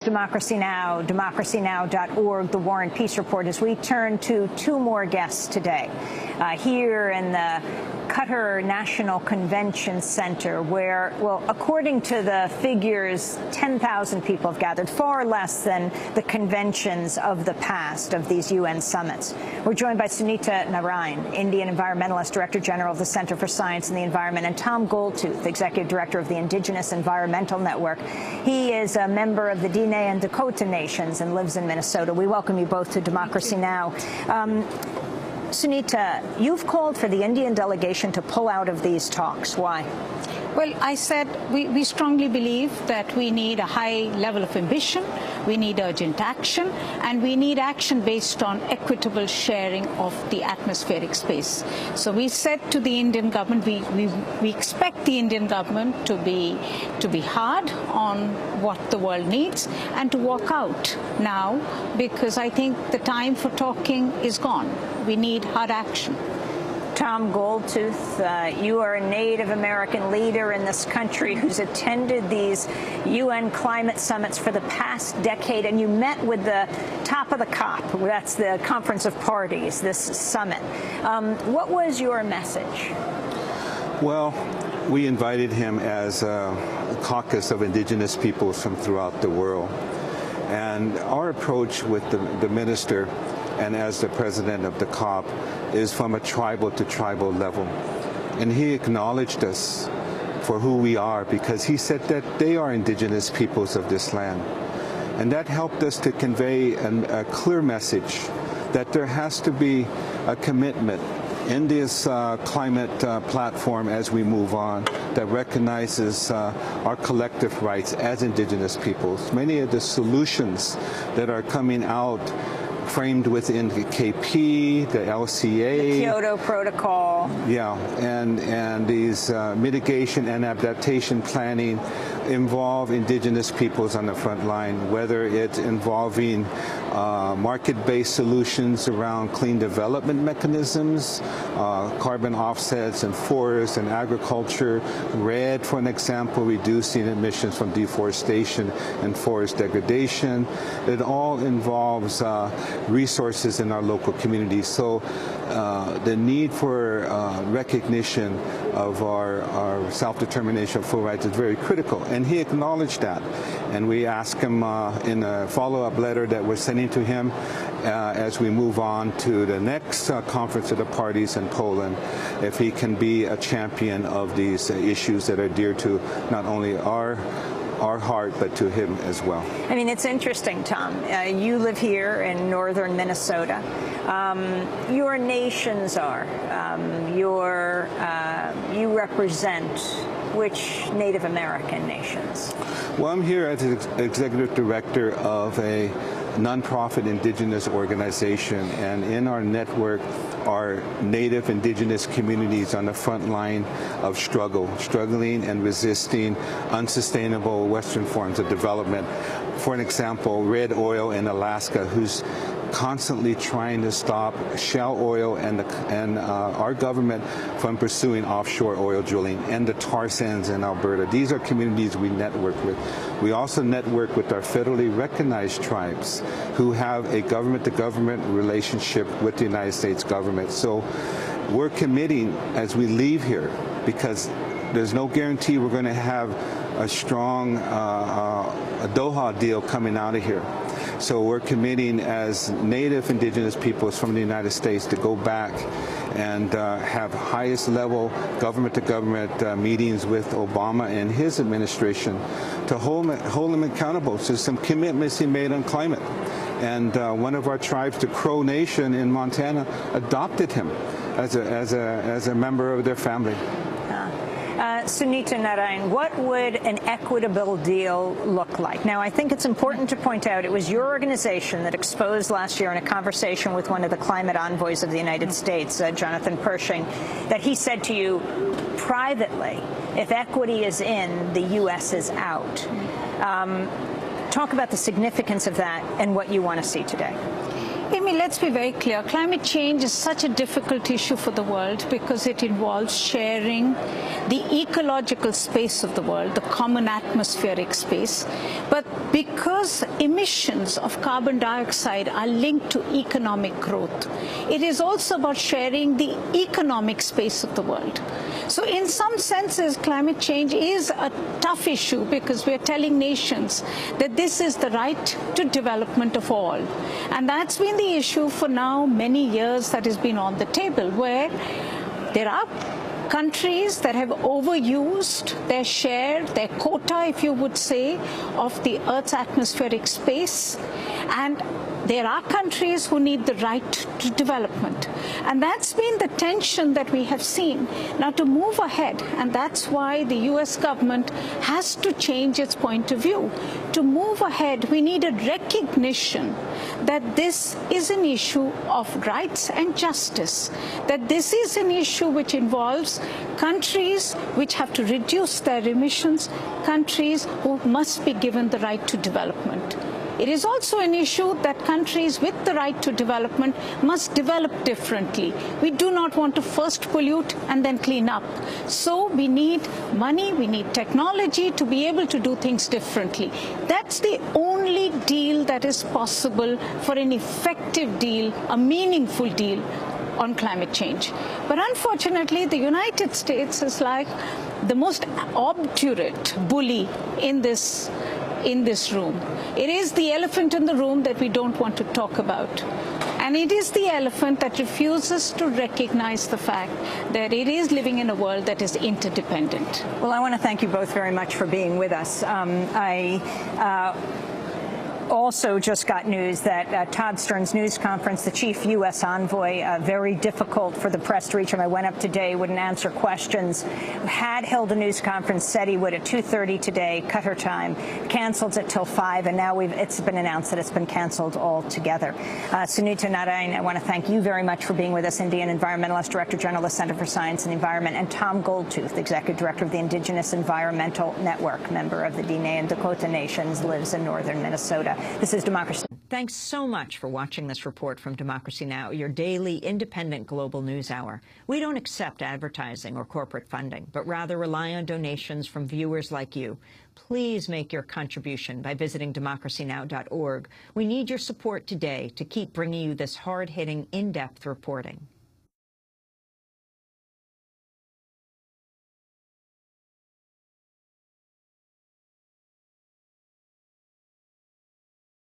Democracy Now!, democracynow.org, The War and Peace Report, as we turn to two more guests today. Here in the Qatar National Convention Center, where, well, according to the figures, 10,000 people have gathered, far less than the conventions of the past of these UN summits. We're joined by Sunita Narain, Indian environmentalist, Director General of the Center for Science and the Environment, and Tom Goldtooth, Executive Director of the Indigenous Environmental Network. He is a member of the Diné and Dakota Nations and lives in Minnesota. We welcome you both to Democracy Now! Sunita, you've called for the Indian delegation to pull out of these talks. Why? Well, I said we strongly believe that we need a high level of ambition, we need urgent action, and we need action based on equitable sharing of the atmospheric space. So we said to the Indian government, we expect the Indian government to be hard on what the world needs and to walk out now, because I think the time for talking is gone. We need hard action. Tom Goldtooth, you are a Native American leader in this country who's attended these UN climate summits for the past decade, and you met with the top of the COP. That's the Conference of Parties, this summit. What was your message? Well, we invited him as a caucus of indigenous peoples from throughout the world. And our approach with the minister and as the president of the COP is from a tribal to tribal level. And he acknowledged us for who we are, because he said that they are indigenous peoples of this land. And that helped us to convey a clear message that there has to be a commitment in this climate platform as we move on that recognizes our collective rights as indigenous peoples. Many of the solutions that are coming out framed within the KP, the LCA, the Kyoto Protocol. Yeah, and these mitigation and adaptation planning involve indigenous peoples on the front line, whether it's involving market-based solutions around clean development mechanisms, carbon offsets in forests and agriculture, RED, for an example, reducing emissions from deforestation and forest degradation. It all involves resources in our local communities. So the need for recognition of our self-determination of full rights is very critical. And he acknowledged that. And we asked him in a follow-up letter that we're sending to him as we move on to the next Conference of the Parties in Poland, if he can be a champion of these issues that are dear to not only our heart, but to him as well. I mean, it's interesting, Tom. You live here in northern Minnesota. Your nations are. You represent which Native American nations? Well, I'm here as an executive director of a nonprofit indigenous organization, and in our network are Native indigenous communities on the front line of struggling and resisting unsustainable Western forms of development. For an example, Red Oil in Alaska, who's constantly trying to stop shale oil and our government from pursuing offshore oil drilling, and the tar sands in Alberta. These are communities we network with. We also network with our federally recognized tribes who have a government-to-government relationship with the United States government. So we're committing as we leave here, because there's no guarantee we're going to have a strong a Doha deal coming out of here. So we're committing as Native indigenous peoples from the United States to go back and have highest level government-to-government meetings with Obama and his administration to hold him accountable to some commitments he made on climate. And one of our tribes, the Crow Nation in Montana, adopted him as a member of their family. Sunita Narain, what would an equitable deal look like? Now, I think it's important to point out it was your organization that exposed last year in a conversation with one of the climate envoys of the United States, Jonathan Pershing, that he said to you privately, if equity is in, the U.S. is out. Talk about the significance of that and what you want to see today. Amy, let's be very clear. Climate change is such a difficult issue for the world because it involves sharing the ecological space of the world, the common atmospheric space. But because emissions of carbon dioxide are linked to economic growth. It is also about sharing the economic space of the world. So in some senses, climate change is a tough issue because we are telling nations that this is the right to development of all. And that's been the issue for now many years that has been on the table, where there are countries that have overused their share, their quota, if you would say, of the Earth's atmospheric space. And there are countries who need the right to development. And that's been the tension that we have seen. Now, to move ahead, and that's why the US government has to change its point of view. To move ahead, we need a recognition that this is an issue of rights and justice, that this is an issue which involves countries which have to reduce their emissions, countries who must be given the right to development. It is also an issue that countries with the right to development must develop differently. We do not want to first pollute and then clean up. So we need money, we need technology to be able to do things differently. That's the only deal that is possible for an effective deal, a meaningful deal on climate change. But unfortunately, the United States is like the most obdurate bully in this room. It is the elephant in the room that we don't want to talk about. And it is the elephant that refuses to recognize the fact that it is living in a world that is interdependent. Well, I want to thank you both very much for being with us. Also just got news that Todd Stern's news conference, the chief U.S. envoy, very difficult for the press to reach him. I went up today, wouldn't answer questions, had held a news conference, said he would at 2:30 today, Qatar time, canceled it till 5, and now it's been announced that it's been canceled altogether. Sunita Narain, I want to thank you very much for being with us, Indian environmentalist, Director General of the Center for Science and Environment, and Tom Goldtooth, Executive Director of the Indigenous Environmental Network, member of the Diné and Dakota Nations, lives in northern Minnesota. This is Democracy. Thanks so much for watching this report from Democracy Now!, your daily independent global news hour. We don't accept advertising or corporate funding, but rather rely on donations from viewers like you. Please make your contribution by visiting democracynow.org. We need your support today to keep bringing you this hard-hitting, in-depth reporting.